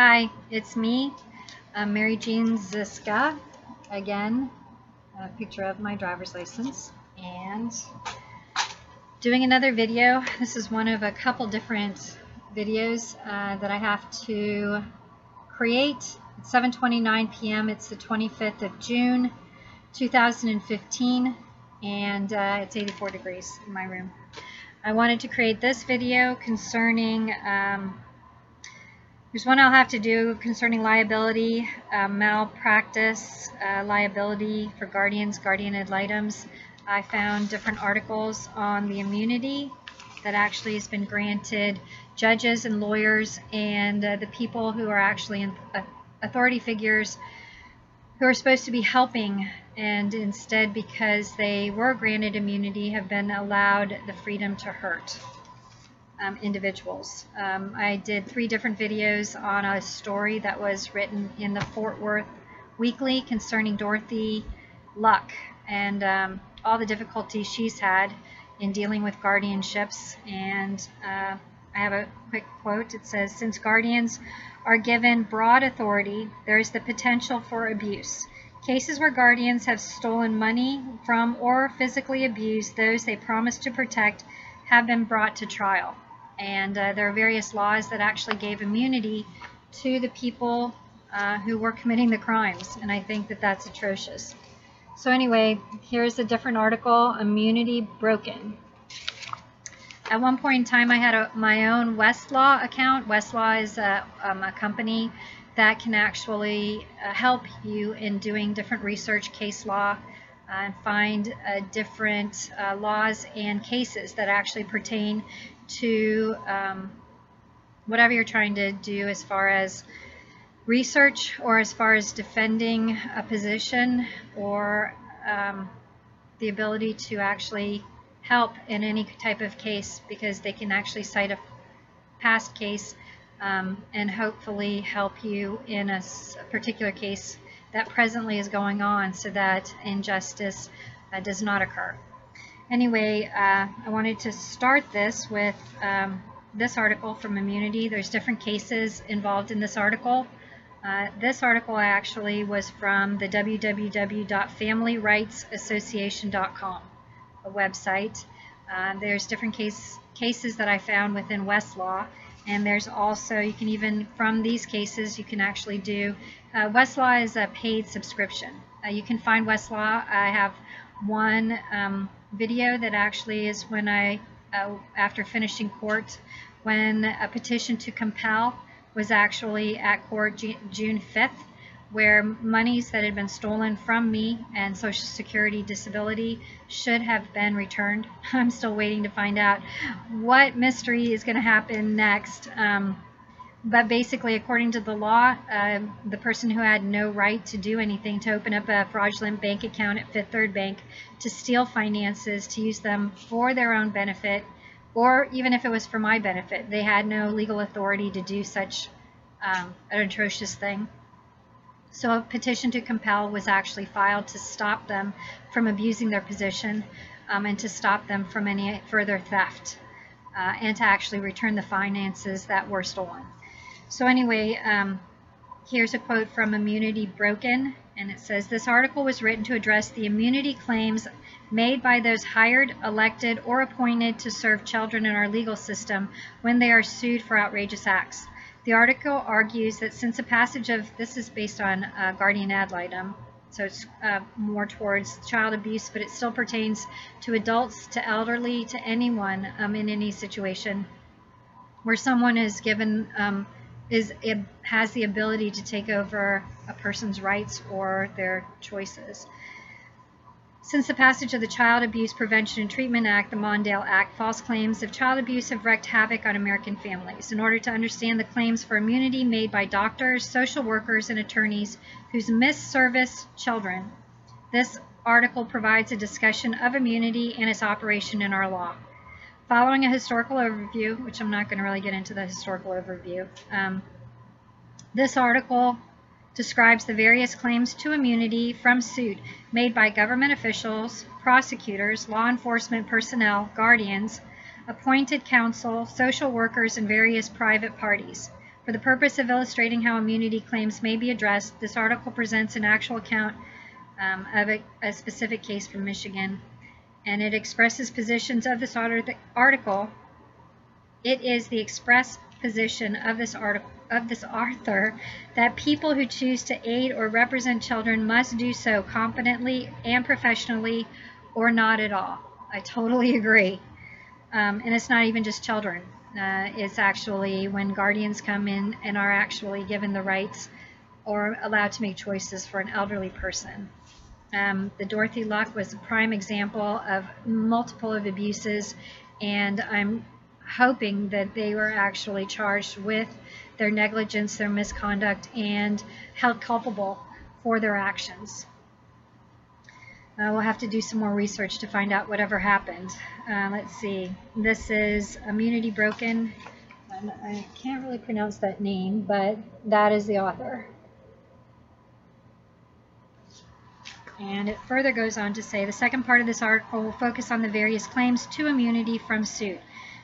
Hi, it's me, Mary Jean Ziska, again, a picture of my driver's license, and doing another video. This is one of a couple different videos that I have to create. It's 7:29 p.m. It's the 25th of June, 2015, and it's 84 degrees in my room. I wanted to create this video concerning there's one I'll have to do concerning liability, malpractice, liability for guardians, guardian ad litems. I found different articles on the immunity that actually has been granted judges and lawyers and the people who are actually in, authority figures who are supposed to be helping, and instead, because they were granted immunity, have been allowed the freedom to hurt individuals. I did 3 different videos on a story that was written in the Fort Worth Weekly concerning Dorothy Luck and all the difficulties she's had in dealing with guardianships. And I have a quick quote. It says, "Since guardians are given broad authority, there is the potential for abuse. Cases where guardians have stolen money from or physically abused those they promised to protect have been brought to trial." And there are various laws that actually gave immunity to the people who were committing the crimes, and I think that that's atrocious. So anyway, here's a different article, Immunity Broken. At one point in time, I had my own Westlaw account. Westlaw is a company that can actually help you in doing different research, case law, and find different laws and cases that actually pertain to whatever you're trying to do as far as research or as far as defending a position or the ability to actually help in any type of case, because they can actually cite a past case and hopefully help you in a particular case that presently is going on so that injustice does not occur. Anyway, I wanted to start this with this article from Immunity. There's different cases involved in this article. This article actually was from the www.familyrightsassociation.com, a website. There's different cases that I found within Westlaw, and there's also, you can even, from these cases, you can actually do, Westlaw is a paid subscription. You can find Westlaw. I have one video that actually is when I, after finishing court, when a petition to compel was actually at court June 5th, where monies that had been stolen from me and Social Security disability should have been returned. I'm still waiting to find out what mystery is going to happen next. But basically, according to the law, the person who had no right to do anything, to open up a fraudulent bank account at Fifth Third Bank, to steal finances, to use them for their own benefit, or even if it was for my benefit, they had no legal authority to do such an atrocious thing. So a petition to compel was actually filed to stop them from abusing their position and to stop them from any further theft and to actually return the finances that were stolen. So anyway, here's a quote from Immunity Broken, and it says, "This article was written to address the immunity claims made by those hired, elected, or appointed to serve children in our legal system when they are sued for outrageous acts. The article argues that since a passage of," this is based on guardian ad litem, so it's more towards child abuse, but it still pertains to adults, to elderly, to anyone in any situation where someone is given has the ability to take over a person's rights or their choices. Since the passage of the Child Abuse Prevention and Treatment Act, the Mondale Act, false claims of child abuse have wreaked havoc on American families. In order to understand the claims for immunity made by doctors, social workers, and attorneys whose misservice children, this article provides a discussion of immunity and its operation in our law. Following a historical overview, which I'm not going to really get into the historical overview, this article describes the various claims to immunity from suit made by government officials, prosecutors, law enforcement personnel, guardians, appointed counsel, social workers, and various private parties. For the purpose of illustrating how immunity claims may be addressed, this article presents an actual account of a specific case from Michigan, and it expresses positions of this article. It is the express position of this author that people who choose to aid or represent children must do so competently and professionally, or not at all. I totally agree. And it's not even just children. It's actually when guardians come in and are actually given the rights or allowed to make choices for an elderly person. The Dorothy Luck was a prime example of multiple of abuses, and I'm hoping that they were actually charged with their negligence, their misconduct, and held culpable for their actions. We'll have to do some more research to find out whatever happened. Let's see. This is Immunity Broken. I can't really pronounce that name, but that is the author. And it further goes on to say, the second part of this article will focus on the various claims to immunity from suit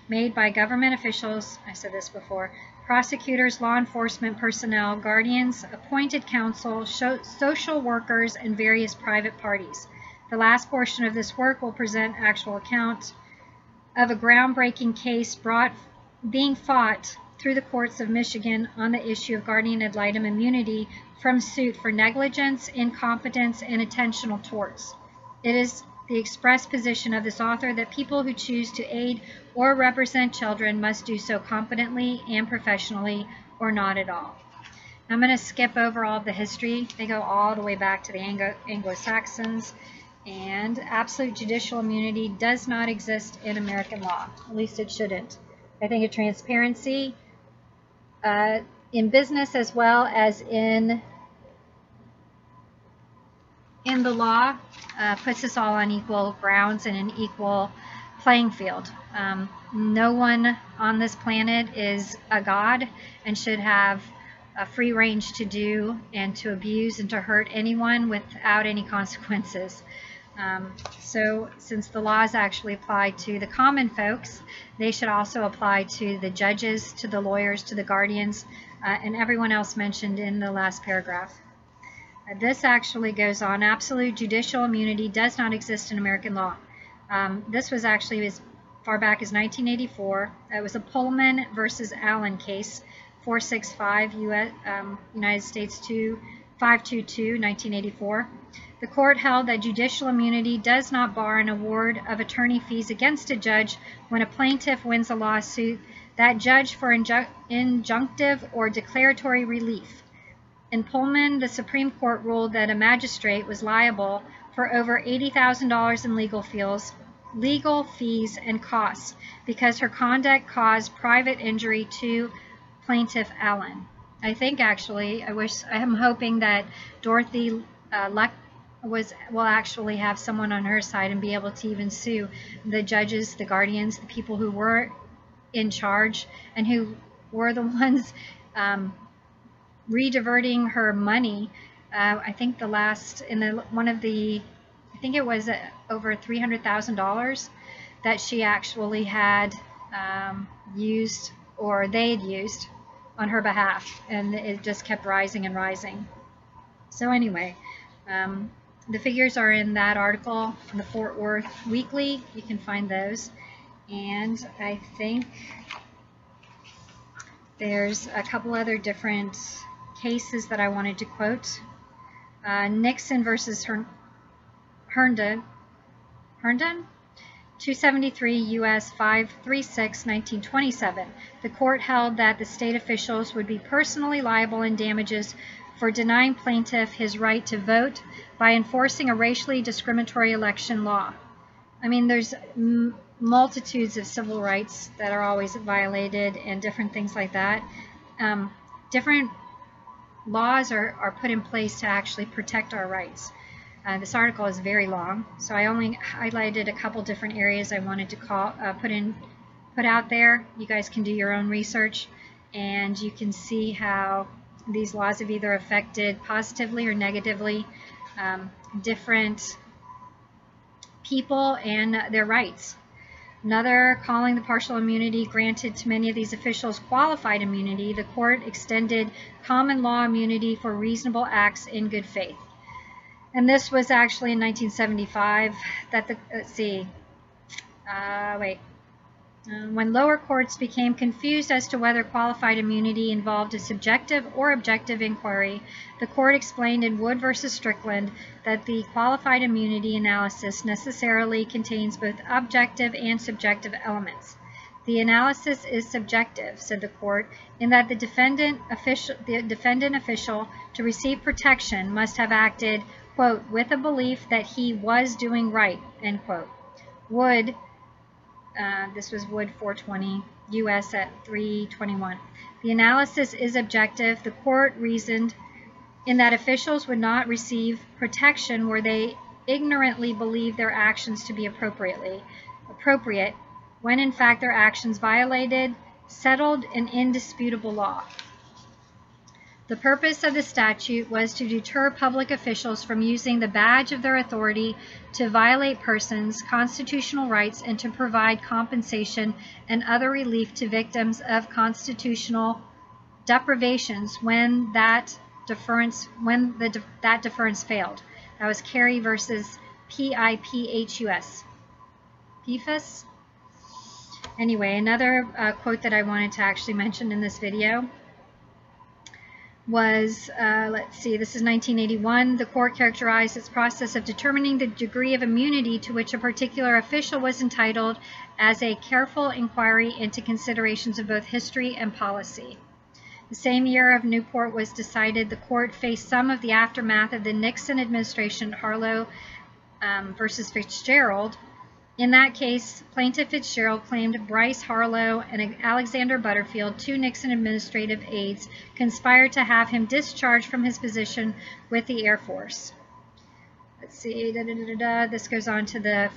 made by government officials, I said this before, prosecutors, law enforcement personnel, guardians, appointed counsel, social workers, and various private parties. The last portion of this work will present actual account of a groundbreaking case being fought through the courts of Michigan on the issue of guardian ad litem immunity from suit for negligence, incompetence, and intentional torts. It is the express position of this author that people who choose to aid or represent children must do so competently and professionally, or not at all. I'm going to skip over all of the history. They go all the way back to the Anglo-Saxons, and absolute judicial immunity does not exist in American law. At least it shouldn't. I think transparency in business as well as in the law puts us all on equal grounds and an equal playing field. No one on this planet is a god and should have a free range to do and to abuse and to hurt anyone without any consequences. So since the laws actually apply to the common folks, they should also apply to the judges, to the lawyers, to the guardians, and everyone else mentioned in the last paragraph. This actually goes on. Absolute judicial immunity does not exist in American law. This was actually as far back as 1984. It was a Pullman versus Allen case, 465 U.S. United States 522, 1984. The court held that judicial immunity does not bar an award of attorney fees against a judge when a plaintiff wins a lawsuit that judge for injunctive or declaratory relief. In Pullman, the Supreme Court ruled that a magistrate was liable for over $80,000 in legal fees and costs because her conduct caused private injury to plaintiff Allen. I think actually, I'm hoping that Dorothy Luck will actually have someone on her side and be able to even sue the judges, the guardians, the people who were in charge and who were the ones rediverting her money. I think the last I think it was over $300,000 that she actually had used, or they had used on her behalf, and it just kept rising and rising. So anyway, the figures are in that article in the Fort Worth Weekly. You can find those. And I think there's a couple other different cases that I wanted to quote. Nixon versus Herndon, 273 U.S. 536, 1927. The court held that the state officials would be personally liable in damages for denying plaintiff his right to vote by enforcing a racially discriminatory election law. I mean, there's multitudes of civil rights that are always violated and different things like that. Different laws are put in place to actually protect our rights. This article is very long, so I only highlighted a couple different areas I wanted to put out there. You guys can do your own research, and you can see how these laws have either affected positively or negatively different people and their rights. Another, calling the partial immunity granted to many of these officials qualified immunity, the court extended common law immunity for reasonable acts in good faith. And this was actually in 1975 that the, when lower courts became confused as to whether qualified immunity involved a subjective or objective inquiry, the court explained in Wood v. Strickland that the qualified immunity analysis necessarily contains both objective and subjective elements. The analysis is subjective, said the court, in that the defendant official to receive protection must have acted, quote, with a belief that he was doing right, end quote. Wood, this was Wood 420, U.S. at 321. The analysis is objective. The court reasoned in that officials would not receive protection where they ignorantly believe their actions to be appropriate, when in fact their actions violated settled and indisputable law. The purpose of the statute was to deter public officials from using the badge of their authority to violate persons' constitutional rights and to provide compensation and other relief to victims of constitutional deprivations when that deference failed. That was Carey versus PIPHUS. PFUS? Anyway, another quote that I wanted to actually mention in this video was, let's see, this is 1981. The court characterized its process of determining the degree of immunity to which a particular official was entitled as a careful inquiry into considerations of both history and policy. The same year of Newport was decided, the court faced some of the aftermath of the Nixon administration, Harlow versus Fitzgerald. In that case, Plaintiff Fitzgerald claimed Bryce Harlow and Alexander Butterfield, two Nixon administrative aides, conspired to have him discharged from his position with the Air Force. Let's see, this goes on to the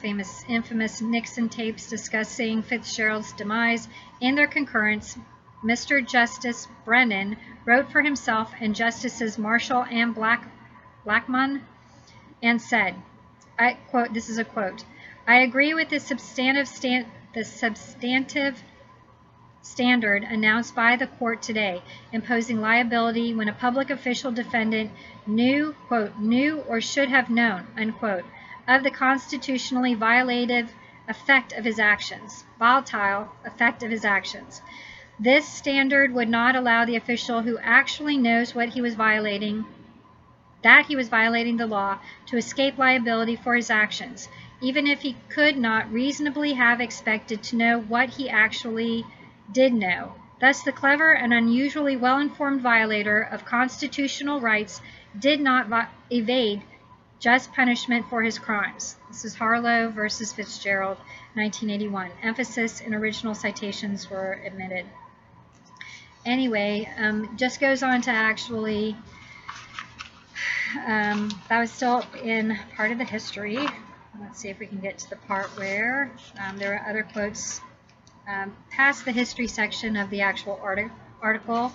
infamous Nixon tapes discussing Fitzgerald's demise. In their concurrence, Mr. Justice Brennan wrote for himself and Justices Marshall and Blackmun and said, I quote, this is a quote, I agree with the substantive standard announced by the court today, imposing liability when a public official defendant knew, quote, knew or should have known, unquote, of the constitutionally volatile effect of his actions. This standard would not allow the official who actually knows what he was violating, that he was violating the law, to escape liability for his actions, even if he could not reasonably have expected to know what he actually did know. Thus, the clever and unusually well-informed violator of constitutional rights did not evade just punishment for his crimes. This is Harlow versus Fitzgerald, 1981. Emphasis and original citations were omitted. Anyway, just goes on to actually, that was still in part of the history. Let's see if we can get to the part where there are other quotes past the history section of the actual article,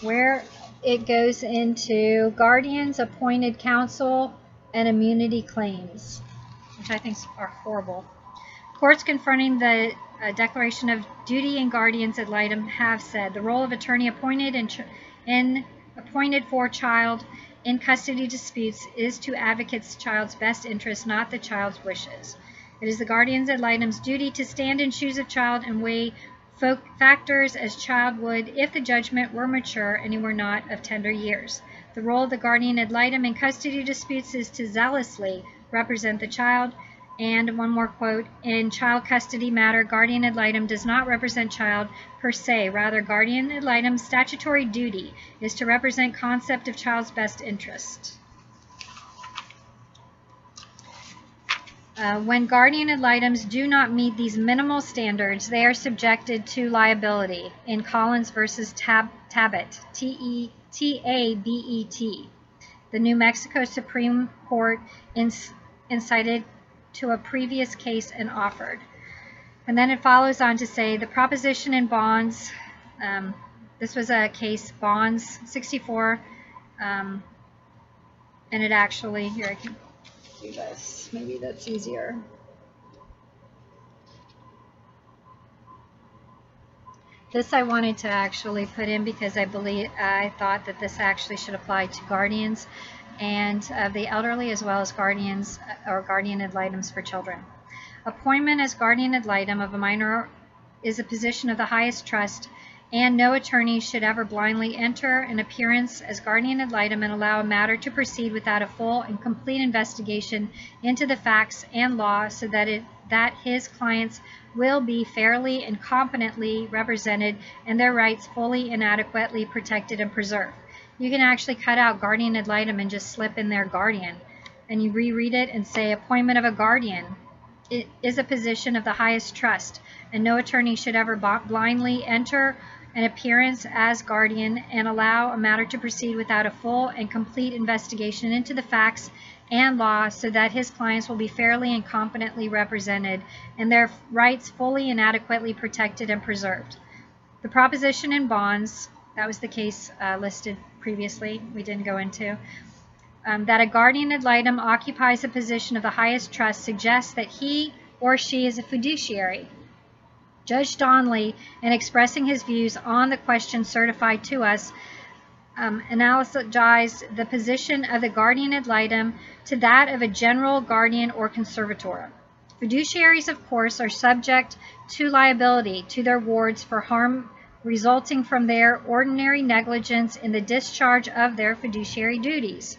where it goes into guardians, appointed counsel, and immunity claims, which I think are horrible. Courts confronting the Declaration of Duty and Guardians ad litem have said the role of attorney appointed for child in custody disputes is to advocate the child's best interest, not the child's wishes. It is the guardian's ad litem's duty to stand in shoes of child and weigh factors as child would if the judgment were mature and he were not of tender years. The role of the guardian ad litem in custody disputes is to zealously represent the child. And one more quote, in child custody matter, guardian ad litem does not represent child per se. Rather, guardian ad litem's statutory duty is to represent concept of child's best interest. When guardian ad litems do not meet these minimal standards, they are subjected to liability in Collins versus Tabet, T-A-B-E-T. The New Mexico Supreme Court incited to a previous case and offered. And then it follows on to say the proposition in Bonds, this was a case, Bonds 64, and it actually, here I can do this, maybe that's easier. This I wanted to actually put in because I thought that this actually should apply to guardians and the elderly, as well as guardians or guardian ad litems for children. Appointment as guardian ad litem of a minor is a position of the highest trust, and no attorney should ever blindly enter an appearance as guardian ad litem and allow a matter to proceed without a full and complete investigation into the facts and law, so that his clients will be fairly and competently represented and their rights fully and adequately protected and preserved. You can actually cut out guardian ad litem and just slip in there guardian, and you reread it and say appointment of a guardian. It is a position of the highest trust, and no attorney should ever blindly enter an appearance as guardian and allow a matter to proceed without a full and complete investigation into the facts and law, so that his clients will be fairly and competently represented and their rights fully and adequately protected and preserved. The proposition in bonds, that was the case listed previously, we didn't go into, that a guardian ad litem occupies a position of the highest trust suggests that he or she is a fiduciary. Judge Donnelly, in expressing his views on the question certified to us, analogized the position of the guardian ad litem to that of a general guardian or conservator. Fiduciaries, of course, are subject to liability to their wards for harm resulting from their ordinary negligence in the discharge of their fiduciary duties.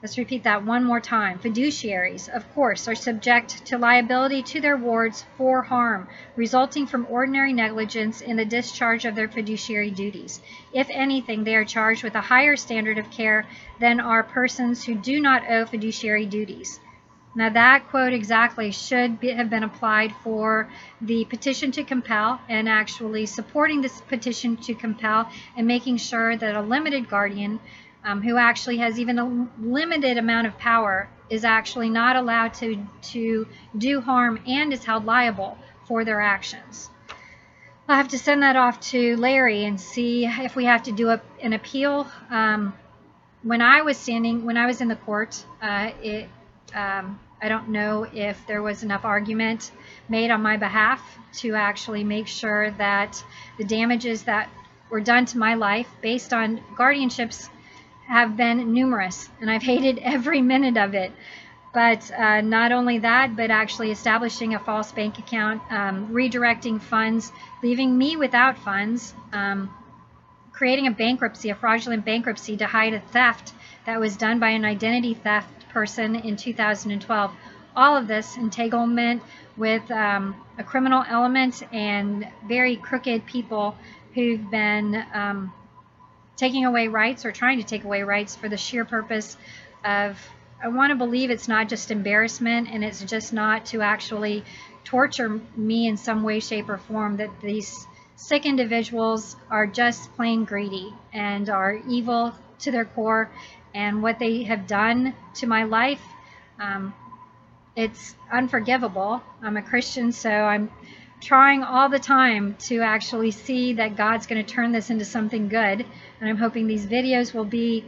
Let's repeat that one more time. Fiduciaries, of course, are subject to liability to their wards for harm resulting from ordinary negligence in the discharge of their fiduciary duties. If anything, they are charged with a higher standard of care than are persons who do not owe fiduciary duties. Now that quote exactly should have been applied for the petition to compel, and actually supporting this petition to compel and making sure that a limited guardian who actually has even a limited amount of power is actually not allowed to do harm and is held liable for their actions. I'll have to send that off to Larry and see if we have to do an appeal. When I was in the court, I don't know if there was enough argument made on my behalf to actually make sure that the damages that were done to my life based on guardianships have been numerous, and I've hated every minute of it. But not only that, but actually establishing a false bank account, redirecting funds, leaving me without funds, creating a fraudulent bankruptcy to hide a theft that was done by an identity theft person in 2012. All of this entanglement with a criminal element and very crooked people who've been taking away rights or trying to take away rights for the sheer purpose of, I want to believe it's not just embarrassment, and it's just not to actually torture me in some way, shape, or form, that these sick individuals are just plain greedy and are evil to their core, and what they have done to my life, it's unforgivable. I'm a Christian, so I'm trying all the time to actually see that God's going to turn this into something good, and I'm hoping these videos will be,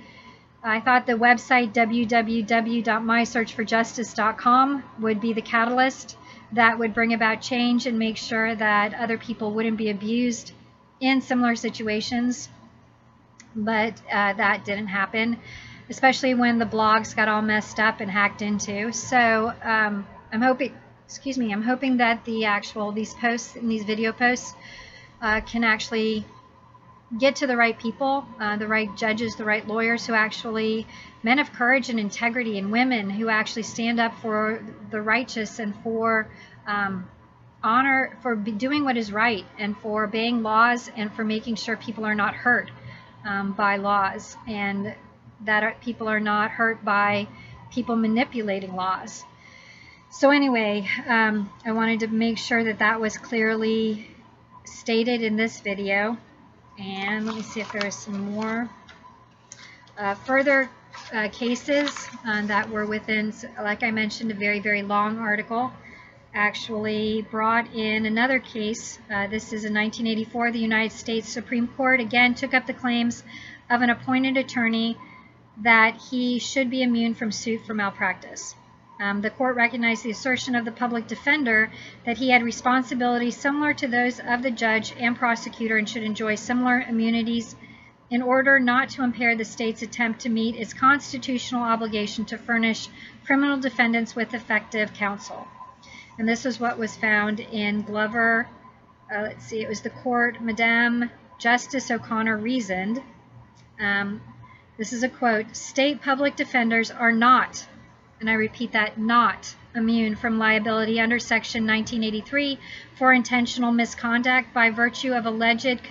I thought the website www.mysearchforjustice.com would be the catalyst that would bring about change and make sure that other people wouldn't be abused in similar situations, but that didn't happen, especially when the blogs got all messed up and hacked into. So I'm hoping that these posts and these video posts can actually get to the right people, the right judges, the right lawyers, who actually, men of courage and integrity, and women who actually stand up for the righteous and for honor, for doing what is right, and for obeying laws, and for making sure people are not hurt by laws, and that people are not hurt by people manipulating laws. So anyway, I wanted to make sure that that was clearly stated in this video. And let me see if there is some more further cases that were within, like I mentioned, a very, very long article. Actually brought in another case. This is in 1984. The United States Supreme Court again took up the claims of an appointed attorney that he should be immune from suit for malpractice. The court recognized the assertion of the public defender that he had responsibilities similar to those of the judge and prosecutor and should enjoy similar immunities in order not to impair the state's attempt to meet its constitutional obligation to furnish criminal defendants with effective counsel. And this is what was found in Glover. Let's see, it was the court, Madame Justice O'Connor reasoned. This is a quote, "State public defenders are not," and I repeat that, not immune from liability under Section 1983 for intentional misconduct by virtue of alleged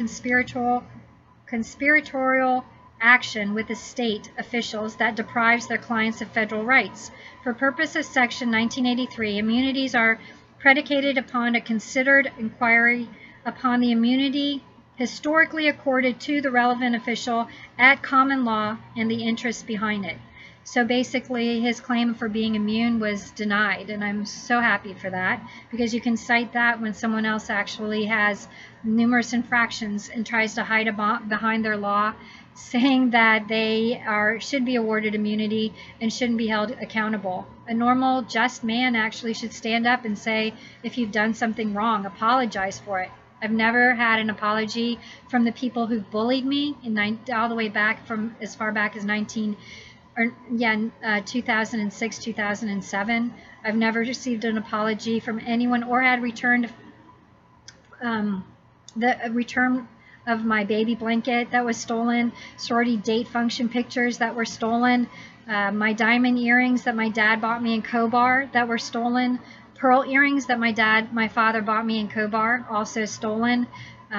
conspiratorial action with the state officials that deprives their clients of federal rights. For purpose of Section 1983, immunities are predicated upon a considered inquiry upon the immunity historically accorded to the relevant official at common law and the interests behind it. So basically, his claim for being immune was denied, and I'm so happy for that, because you can cite that when someone else actually has numerous infractions and tries to hide behind their law, saying that they should be awarded immunity and shouldn't be held accountable. A normal, just man actually should stand up and say, if you've done something wrong, apologize for it. I've never had an apology from the people who bullied me all the way back from as far back as 2006, 2007. I've never received an apology from anyone or had returned the return of my baby blanket that was stolen, sorority date function pictures that were stolen, my diamond earrings that my dad bought me in Cobar that were stolen, pearl earrings that my father bought me in Cobar, also stolen.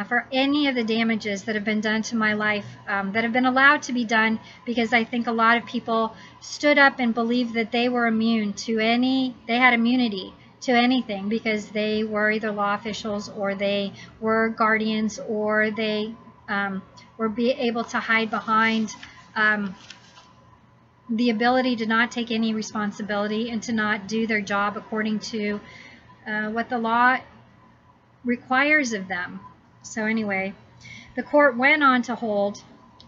For any of the damages that have been done to my life, that have been allowed to be done, because I think a lot of people stood up and believed that they were immune to they had immunity to anything because they were either law officials or they were guardians or they were able to hide behind the ability to not take any responsibility and to not do their job according to what the law requires of them. So anyway, the court went on to hold,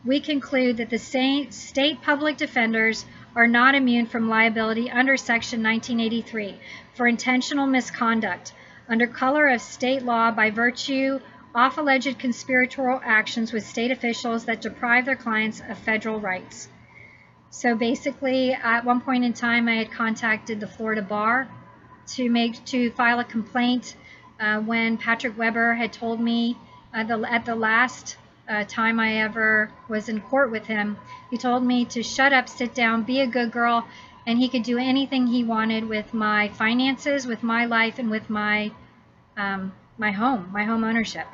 we conclude that the state public defenders are not immune from liability under Section 1983 for intentional misconduct under color of state law by virtue of alleged conspiratorial actions with state officials that deprive their clients of federal rights. So basically, at one point in time, I had contacted the Florida Bar to file a complaint when Patrick Weber had told me at the last time I ever was in court with him, he told me to shut up, sit down, be a good girl, and he could do anything he wanted with my finances, with my life, and with my home ownership.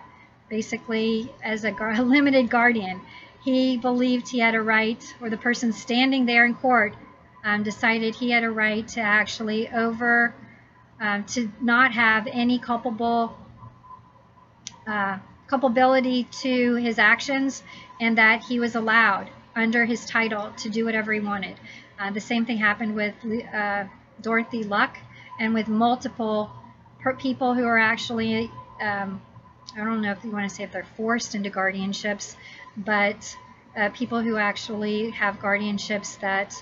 Basically, as a limited guardian, he believed he had a right, or the person standing there in court decided he had a right to actually to not have any culpability to his actions, and that he was allowed under his title to do whatever he wanted. The same thing happened with Dorothy Luck and with multiple people who are actually, I don't know if you want to say if they're forced into guardianships, but people who actually have guardianships that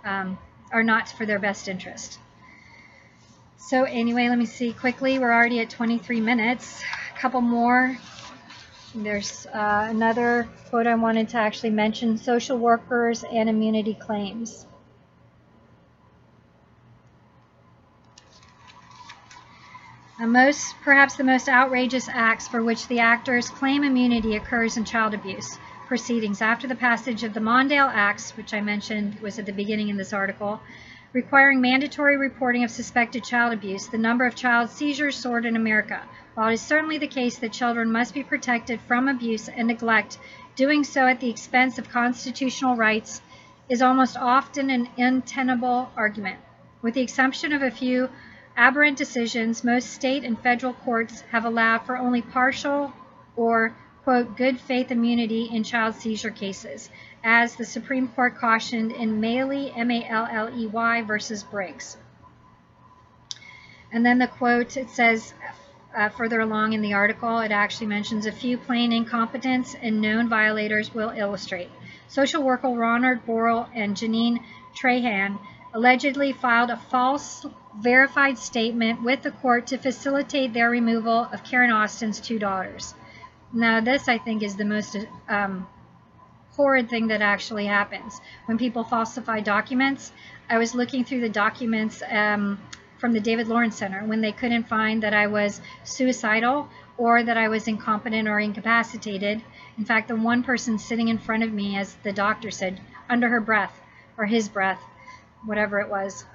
are not for their best interest. So anyway, let me see quickly. We're already at 23 minutes. A couple more. There's another quote I wanted to actually mention, social workers and immunity claims. Perhaps the most outrageous acts for which the actors claim immunity occurs in child abuse proceedings after the passage of the Mondale Acts, which I mentioned was at the beginning in this article, requiring mandatory reporting of suspected child abuse. The number of child seizures soared in America. While it is certainly the case that children must be protected from abuse and neglect, doing so at the expense of constitutional rights is almost often an untenable argument. With the exception of a few aberrant decisions, most state and federal courts have allowed for only partial or, quote, good faith immunity in child seizure cases, as the Supreme Court cautioned in Maley, M-A-L-L-E-Y versus Briggs. And then the quote, it says, further along in the article, it actually mentions a few plain incompetents and known violators will illustrate. Social worker Ronald Borrell and Janine Trahan allegedly filed a false verified statement with the court to facilitate their removal of Karen Austin's 2 daughters. Now, this, I think, is the most horrid thing that actually happens when people falsify documents. I was looking through the documents from the David Lawrence Center when they couldn't find that I was suicidal or that I was incompetent or incapacitated. In fact, the one person sitting in front of me, as the doctor said, under her breath, or his breath, whatever it was,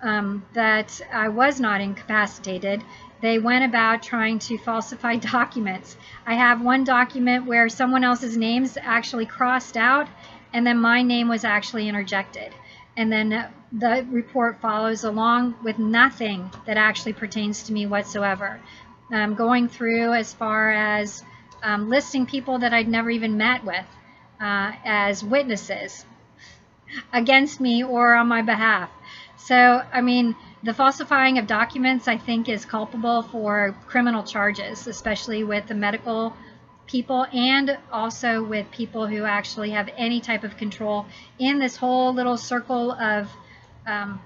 that I was not incapacitated. They went about trying to falsify documents. I have one document where someone else's name's actually crossed out, and then my name was actually interjected. And then the report follows along with nothing that actually pertains to me whatsoever. Going through as far as listing people that I'd never even met with as witnesses against me or on my behalf. So, I mean, the falsifying of documents, I think, is culpable for criminal charges, especially with the medical people and also with people who actually have any type of control in this whole little circle of, I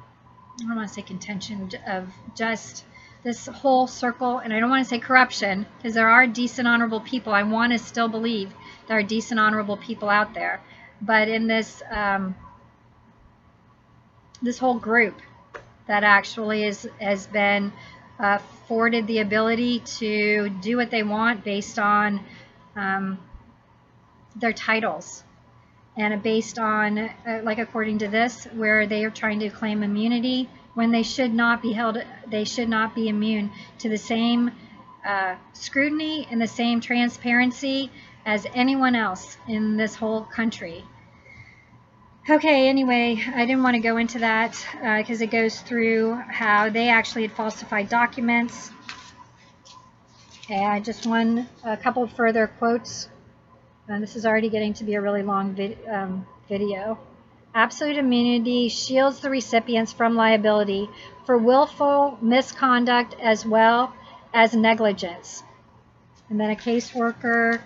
don't want to say contention, of just this whole circle, and I don't want to say corruption, because there are decent, honorable people. I want to still believe there are decent, honorable people out there. But in this this whole group that actually has been afforded the ability to do what they want based on their titles, and based on, like according to this, where they are trying to claim immunity when they should not be held, they should not be immune to the same scrutiny and the same transparency as anyone else in this whole country. Okay, anyway, I didn't want to go into that because it goes through how they actually had falsified documents. And just a couple of further quotes. This is already getting to be a really long video. Absolute immunity shields the recipients from liability for willful misconduct as well as negligence. And then a caseworker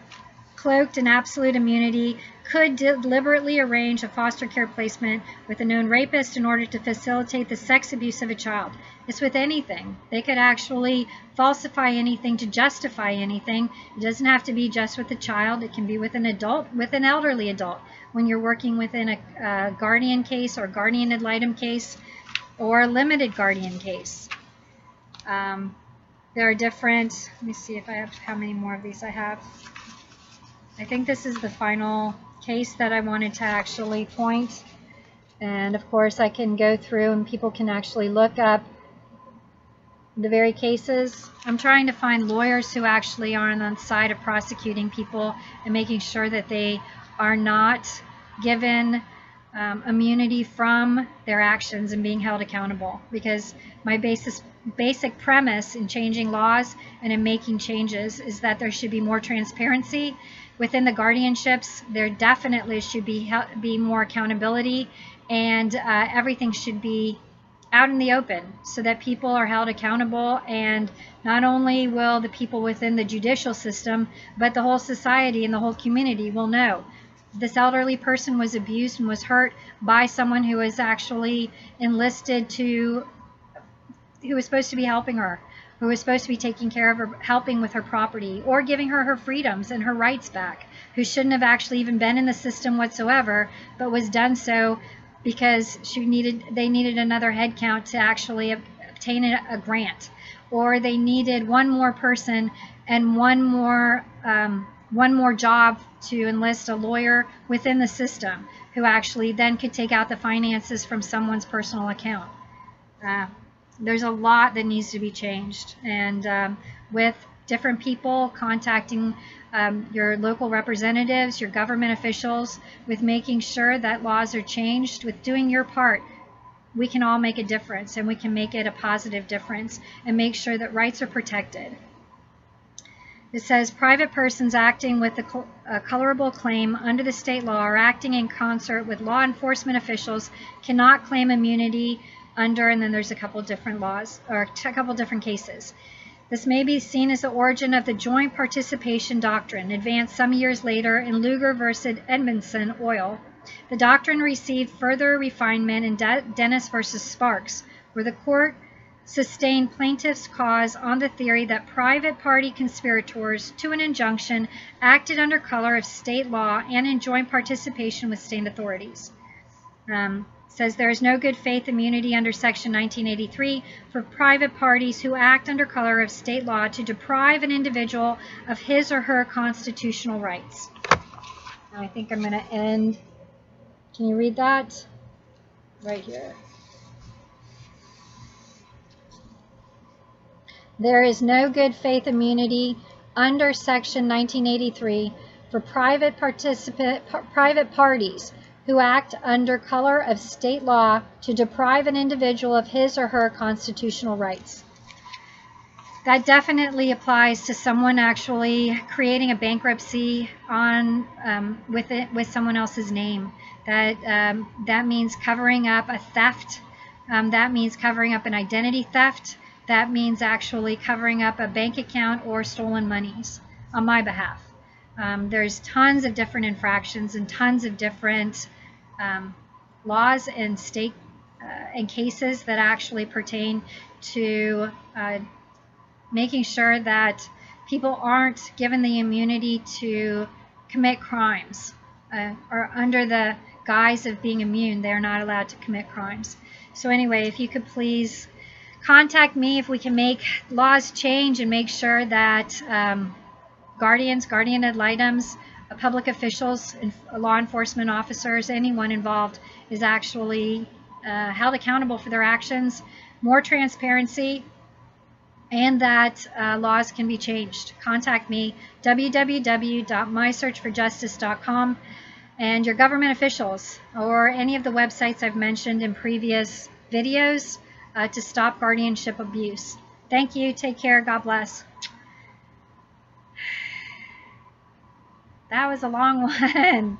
cloaked in absolute immunity could deliberately arrange a foster care placement with a known rapist in order to facilitate the sex abuse of a child. It's with anything. They could actually falsify anything to justify anything. It doesn't have to be just with a child. It can be with an adult, with an elderly adult. When you're working within a guardian case or guardian ad litem case or a limited guardian case. There are different, let me see if I have, how many more of these I have. I think this is the final case that I wanted to actually point. And of course I can go through and people can actually look up the very cases. I'm trying to find lawyers who actually are on the side of prosecuting people and making sure that they are not given immunity from their actions and being held accountable. Because my basic premise in changing laws and in making changes is that there should be more transparency within the guardianships. There definitely should be more accountability, and everything should be out in the open so that people are held accountable. And not only will the people within the judicial system, but the whole society and the whole community will know this elderly person was abused and was hurt by someone who was actually enlisted to, who was supposed to be helping her, who was supposed to be taking care of her, helping with her property, or giving her her freedoms and her rights back, who shouldn't have actually even been in the system whatsoever, but was done so because they needed another head count to actually obtain a grant, or they needed one more person and one more job to enlist a lawyer within the system who actually then could take out the finances from someone's personal account. There's a lot that needs to be changed, and with different people contacting your local representatives, your government officials, with making sure that laws are changed, with doing your part, we can all make a difference, and we can make it a positive difference and make sure that rights are protected. It says private persons acting with a colorable claim under the state law or acting in concert with law enforcement officials cannot claim immunity under, and then there's a couple different laws, or a couple different cases. This may be seen as the origin of the joint participation doctrine, advanced some years later in Lugar versus Edmondson Oil The doctrine received further refinement in Dennis versus Sparks, where the court sustained plaintiff's cause on the theory that private party conspirators to an injunction acted under color of state law and in joint participation with state authorities. Says there is no good faith immunity under Section 1983 for private parties who act under color of state law to deprive an individual of his or her constitutional rights. Now I think I'm going to end. Can you read that? Right here. There is no good faith immunity under Section 1983 for private parties who act under color of state law to deprive an individual of his or her constitutional rights. That definitely applies to someone actually creating a bankruptcy on with someone else's name. That means covering up a theft. That means covering up an identity theft. That means actually covering up a bank account or stolen monies on my behalf. There's tons of different infractions and tons of different laws and state and cases that actually pertain to making sure that people aren't given the immunity to commit crimes or under the guise of being immune, they're not allowed to commit crimes. So anyway, if you could please contact me if we can make laws change and make sure that guardians, guardian ad litems, public officials, law enforcement officers, anyone involved is actually held accountable for their actions, more transparency, and that laws can be changed. Contact me, www.mysearchforjustice.com, and your government officials or any of the websites I've mentioned in previous videos to stop guardianship abuse. Thank you. Take care. God bless. That was a long one.